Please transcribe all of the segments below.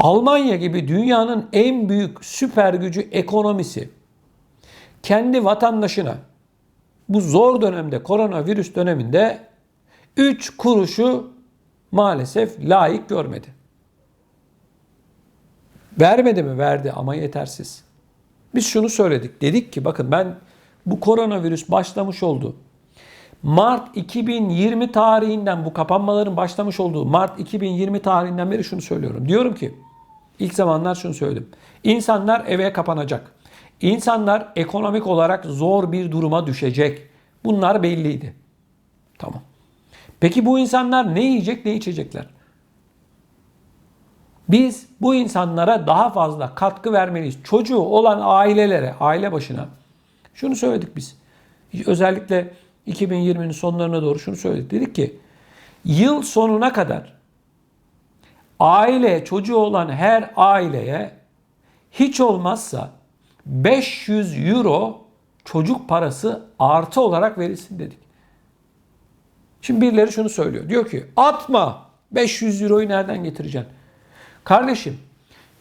Almanya gibi dünyanın en büyük süper gücü ekonomisi kendi vatandaşına bu zor dönemde, koronavirüs döneminde 3 kuruşu maalesef layık görmedi. Vermedi mi? Verdi ama yetersiz. Biz şunu söyledik. Dedik ki bakın ben bu koronavirüs başlamış oldu. Mart 2020 tarihinden bu kapanmaların başlamış olduğu Mart 2020 tarihinden beri şunu söylüyorum. Diyorum ki ilk zamanlar şunu söyledim. İnsanlar eve kapanacak. İnsanlar ekonomik olarak zor bir duruma düşecek. Bunlar belliydi. Tamam. Peki bu insanlar ne yiyecek, ne içecekler? Biz bu insanlara daha fazla katkı vermeliyiz. Çocuğu olan ailelere, aile başına şunu söyledik biz. Özellikle 2020'nin sonlarına doğru şunu söyledik. Dedik ki yıl sonuna kadar çocuğu olan her aileye hiç olmazsa 500 euro çocuk parası artı olarak verilsin dedik. Şimdi birileri şunu söylüyor. Diyor ki atma 500 euroyu nereden getireceksin? Kardeşim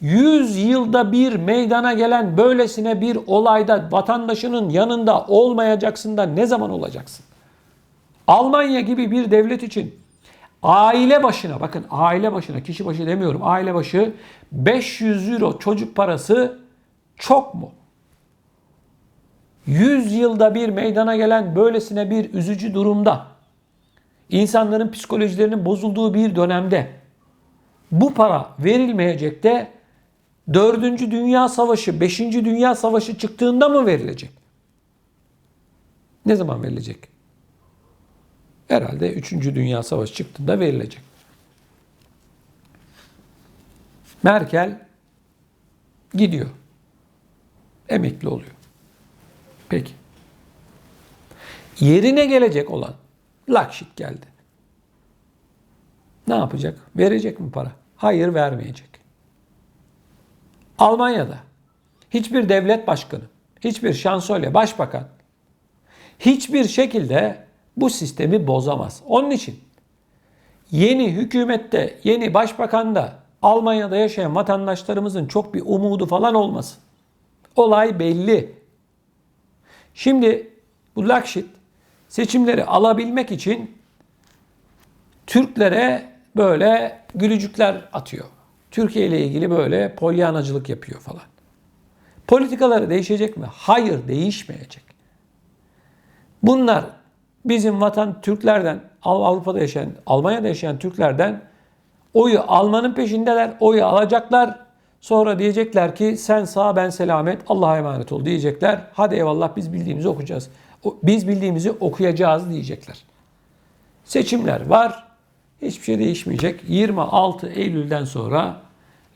100 yılda bir meydana gelen böylesine bir olayda vatandaşının yanında olmayacaksın da ne zaman olacaksın? Almanya gibi bir devlet için aile başına, bakın aile başına, kişi başı demiyorum, aile başı 500 euro çocuk parası çok mu? 100 yılda bir meydana gelen böylesine bir üzücü durumda, insanların psikolojilerinin bozulduğu bir dönemde bu para verilmeyecek de 4. Dünya Savaşı, 5. Dünya Savaşı çıktığında mı verilecek? Ne zaman verilecek? Herhalde 3. Dünya Savaşı çıktığında verilecek. Merkel gidiyor. Emekli oluyor. Peki. Yerine gelecek olan Laschet geldi. Ne yapacak? Verecek mi para? Hayır, vermeyecek. Almanya'da hiçbir devlet başkanı, hiçbir şansölye, başbakan hiçbir şekilde bu sistemi bozamaz. Onun için yeni hükümette, yeni başbakanda Almanya'da yaşayan vatandaşlarımızın çok bir umudu falan olmasın. Olay belli. Şimdi bu Laschet seçimleri alabilmek için Türklere böyle gülücükler atıyor. Türkiye ile ilgili böyle polyanacılık yapıyor falan. Politikaları değişecek mi? Hayır, değişmeyecek. Bunlar bizim Türklerden, Avrupa'da yaşayan, Almanya'da yaşayan Türklerden oyu almanın peşindeler. Oyu alacaklar. Sonra diyecekler ki sen sağ ben selamet, Allah'a emanet ol diyecekler. Hadi eyvallah biz bildiğimizi okuyacağız. Biz bildiğimizi okuyacağız diyecekler. Seçimler var. Hiçbir şey değişmeyecek. 26 Eylül'den sonra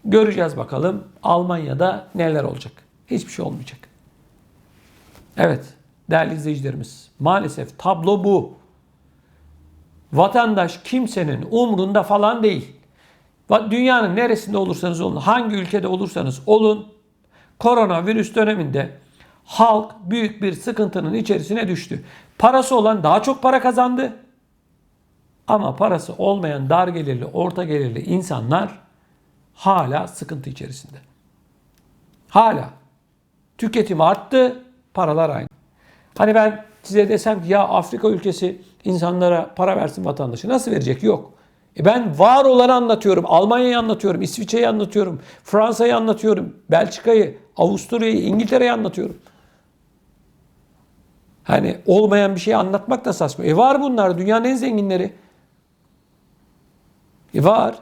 göreceğiz bakalım Almanya'da neler olacak. Hiçbir şey olmayacak. Evet değerli izleyicilerimiz, maalesef tablo bu. Vatandaş kimsenin umrunda falan değil. Dünyanın neresinde olursanız olun, hangi ülkede olursanız olun, koronavirüs döneminde halk büyük bir sıkıntının içerisine düştü. Parası olan daha çok para kazandı. Ama parası olmayan dar gelirli, orta gelirli insanlar hala sıkıntı içerisinde. Hala. Tüketim arttı, paralar aynı. Hani ben size desem ki ya Afrika ülkesi insanlara para versin vatandaşı. Nasıl verecek? Yok. Ben var olanı anlatıyorum. Almanya'yı anlatıyorum. İsviçre'yi anlatıyorum. Fransa'yı anlatıyorum. Belçika'yı, Avusturya'yı, İngiltere'yi anlatıyorum. Hani olmayan bir şey anlatmak da saçma. Var bunlar. Dünyanın en zenginleri. Var.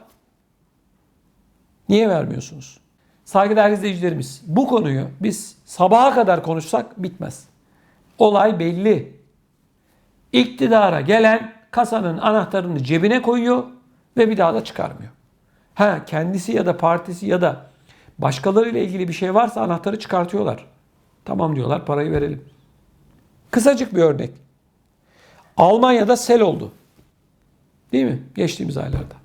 Niye vermiyorsunuz? Saygıdeğer izleyicilerimiz, bu konuyu biz sabaha kadar konuşsak bitmez. Olay belli. İktidara gelen kasanın anahtarını cebine koyuyor ve bir daha da çıkarmıyor. Kendisi ya da partisi ya da başkalarıyla ilgili bir şey varsa anahtarı çıkartıyorlar. Tamam diyorlar, parayı verelim. Kısacık bir örnek. Almanya'da sel oldu. Değil mi? Geçtiğimiz aylarda.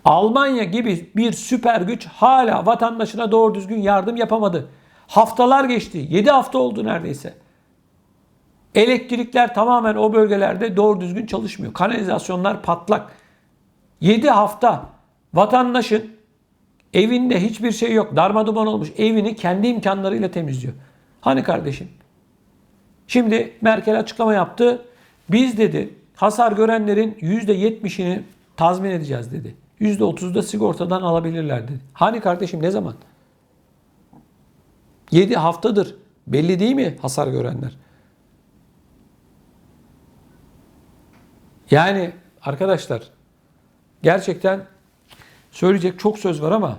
Almanya gibi bir süper güç hala vatandaşına doğru düzgün yardım yapamadı. Haftalar geçti. 7 hafta oldu neredeyse. Elektrikler tamamen o bölgelerde doğru düzgün çalışmıyor. Kanalizasyonlar patlak. 7 hafta vatandaşın Evinde hiçbir şey yok. Darmaduman olmuş. Evini kendi imkanlarıyla temizliyor. Hani kardeşim? Şimdi Merkel açıklama yaptı. Biz dedi hasar görenlerin %70'ini tazmin edeceğiz dedi. %30'u da sigortadan alabilirler dedi. Hani kardeşim ne zaman? 7 haftadır. Belli değil mi hasar görenler? Yani arkadaşlar gerçekten söyleyecek çok söz var ama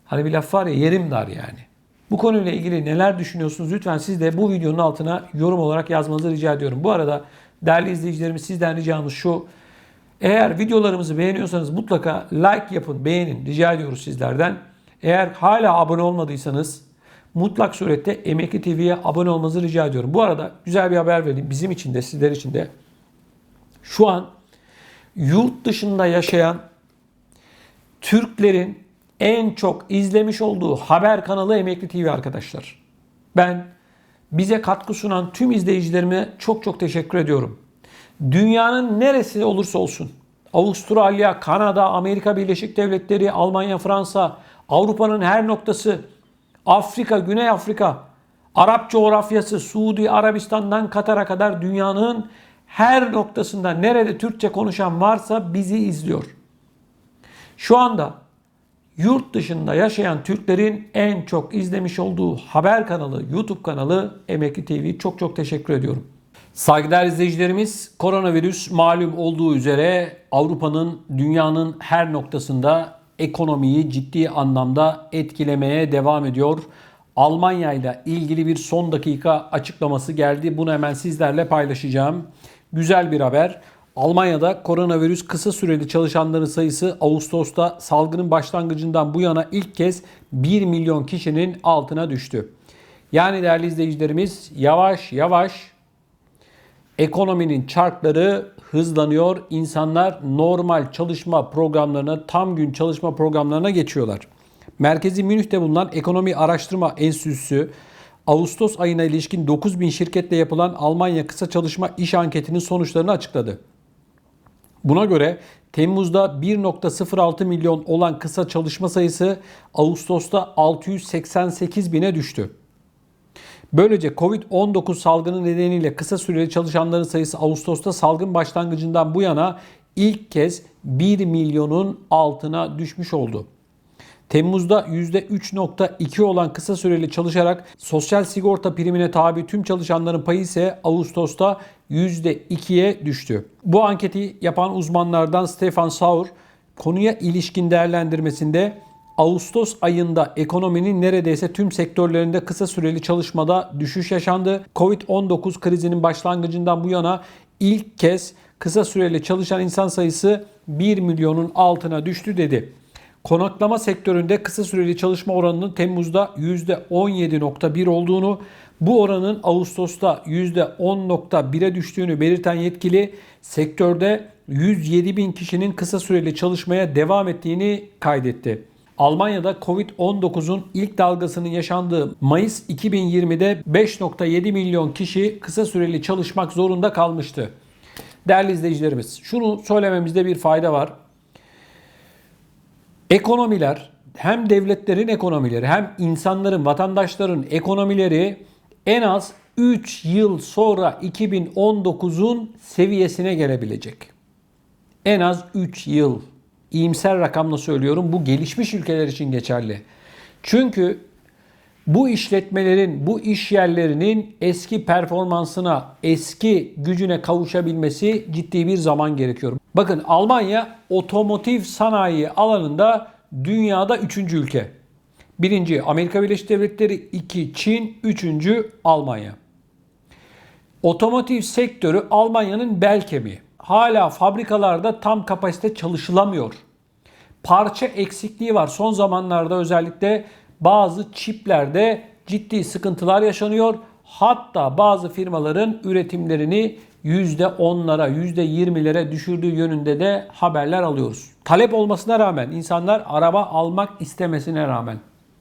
hani bir laf var ya, yerim dar yani. Bu konuyla ilgili neler düşünüyorsunuz? Lütfen siz de bu videonun altına yorum olarak yazmanızı rica ediyorum. Bu arada değerli izleyicilerimiz, sizden ricamız şu. Eğer videolarımızı beğeniyorsanız mutlaka like yapın, beğenin. Rica ediyoruz sizlerden. Eğer hala abone olmadıysanız mutlak surette Emekli TV'ye abone olmanızı rica ediyorum. Bu arada güzel bir haber vereyim. Bizim için de sizler için de. Şu an yurt dışında yaşayan Türklerin en çok izlemiş olduğu haber kanalı Emekli TV arkadaşlar. Ben bize katkı sunan tüm izleyicilerime çok çok teşekkür ediyorum. Dünyanın neresi olursa olsun, Avustralya, Kanada, Amerika Birleşik Devletleri, Almanya, Fransa, Avrupa'nın her noktası, Afrika, Güney Afrika, Arap coğrafyası, Suudi Arabistan'dan Katar'a kadar dünyanın her noktasında nerede Türkçe konuşan varsa bizi izliyor. Şu anda yurt dışında yaşayan Türklerin en çok izlemiş olduğu haber kanalı, YouTube kanalı Emekli TV. Çok çok teşekkür ediyorum. Saygıdeğer izleyicilerimiz, koronavirüs malum olduğu üzere Avrupa'nın, dünyanın her noktasında ekonomiyi ciddi anlamda etkilemeye devam ediyor. Almanya ile ilgili bir son dakika açıklaması geldi. Bunu hemen sizlerle paylaşacağım. Güzel bir haber. Almanya'da koronavirüs kısa süreli çalışanların sayısı Ağustos'ta salgının başlangıcından bu yana ilk kez 1 milyon kişinin altına düştü. Yani değerli izleyicilerimiz, yavaş yavaş ekonominin çarkları hızlanıyor. İnsanlar normal çalışma programlarına, tam gün çalışma programlarına geçiyorlar. Merkezi Münih'te bulunan Ekonomi Araştırma Enstitüsü, Ağustos ayına ilişkin 9.000 şirketle yapılan Almanya kısa çalışma iş anketinin sonuçlarını açıkladı. Buna göre Temmuz'da 1.06 milyon olan kısa çalışma sayısı Ağustos'ta 688 bine düştü. Böylece Covid-19 salgını nedeniyle kısa süreli çalışanların sayısı Ağustos'ta salgın başlangıcından bu yana ilk kez 1 milyonun altına düşmüş oldu. Temmuz'da %3.2 olan kısa süreli çalışarak sosyal sigorta primine tabi tüm çalışanların payı ise Ağustos'ta %2'ye düştü. Bu anketi yapan uzmanlardan Stefan Saur konuya ilişkin değerlendirmesinde Ağustos ayında ekonominin neredeyse tüm sektörlerinde kısa süreli çalışmada düşüş yaşandı. Covid-19 krizinin başlangıcından bu yana ilk kez kısa süreli çalışan insan sayısı 1 milyonun altına düştü dedi. Konaklama sektöründe kısa süreli çalışma oranının Temmuz'da %17.1 olduğunu, bu oranın Ağustos'ta %10.1'e düştüğünü belirten yetkili, sektörde 107 bin kişinin kısa süreli çalışmaya devam ettiğini kaydetti. Almanya'da Covid-19'un ilk dalgasının yaşandığı Mayıs 2020'de 5.7 milyon kişi kısa süreli çalışmak zorunda kalmıştı. Değerli izleyicilerimiz, şunu söylememizde bir fayda var. Ekonomiler, hem devletlerin ekonomileri hem insanların, vatandaşların ekonomileri en az 3 yıl sonra 2019'un seviyesine gelebilecek. En az 3 yıl. İyimser rakamla söylüyorum, bu gelişmiş ülkeler için geçerli. Çünkü bu işletmelerin, bu iş yerlerinin eski performansına, eski gücüne kavuşabilmesi ciddi bir zaman gerekiyor. Bakın, Almanya otomotiv sanayi alanında dünyada 3. ülke. 1. Amerika Birleşik Devletleri, 2. Çin, 3. Almanya. Otomotiv sektörü Almanya'nın bel kemiği. Hala fabrikalarda tam kapasite çalışılamıyor. Parça eksikliği var. Son zamanlarda özellikle bazı çiplerde ciddi sıkıntılar yaşanıyor. Hatta bazı firmaların üretimlerini %10'lara, %20'lere düşürdüğü yönünde de haberler alıyoruz. Talep olmasına rağmen, insanlar araba almak istemesine rağmen.